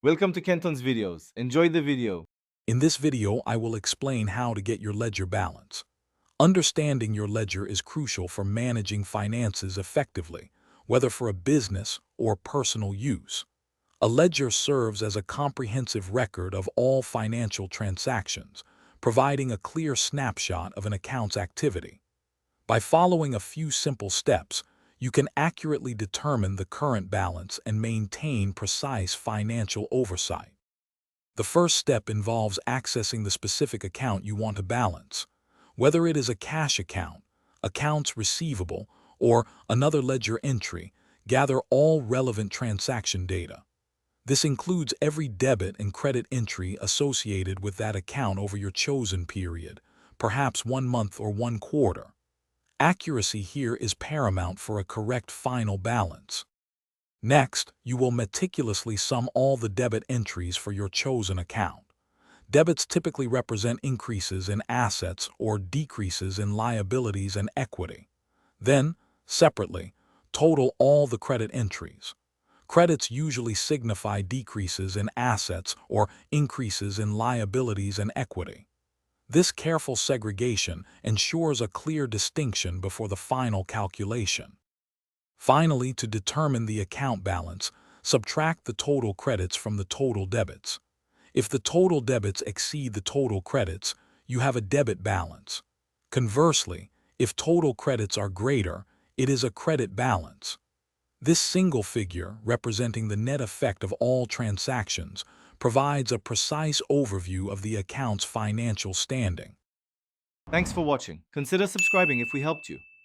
Welcome to Kenton's videos. Enjoy the video. In this video, I will explain how to get your ledger balance. Understanding your ledger is crucial for managing finances effectively, whether for a business or personal use. A ledger serves as a comprehensive record of all financial transactions, providing a clear snapshot of an account's activity. By following a few simple steps, you can accurately determine the current balance and maintain precise financial oversight. The first step involves accessing the specific account you want to balance. Whether it is a cash account, accounts receivable, or another ledger entry, gather all relevant transaction data. This includes every debit and credit entry associated with that account over your chosen period, perhaps 1 month or 1 quarter. Accuracy here is paramount for a correct final balance. Next, you will meticulously sum all the debit entries for your chosen account. Debits typically represent increases in assets or decreases in liabilities and equity. Then, separately, total all the credit entries. Credits usually signify decreases in assets or increases in liabilities and equity. This careful segregation ensures a clear distinction before the final calculation. Finally, to determine the account balance, subtract the total credits from the total debits. If the total debits exceed the total credits, you have a debit balance. Conversely, if total credits are greater, it is a credit balance. This single figure, representing the net effect of all transactions, provides a precise overview of the account's financial standing. Thanks for watching. Consider subscribing if we helped you.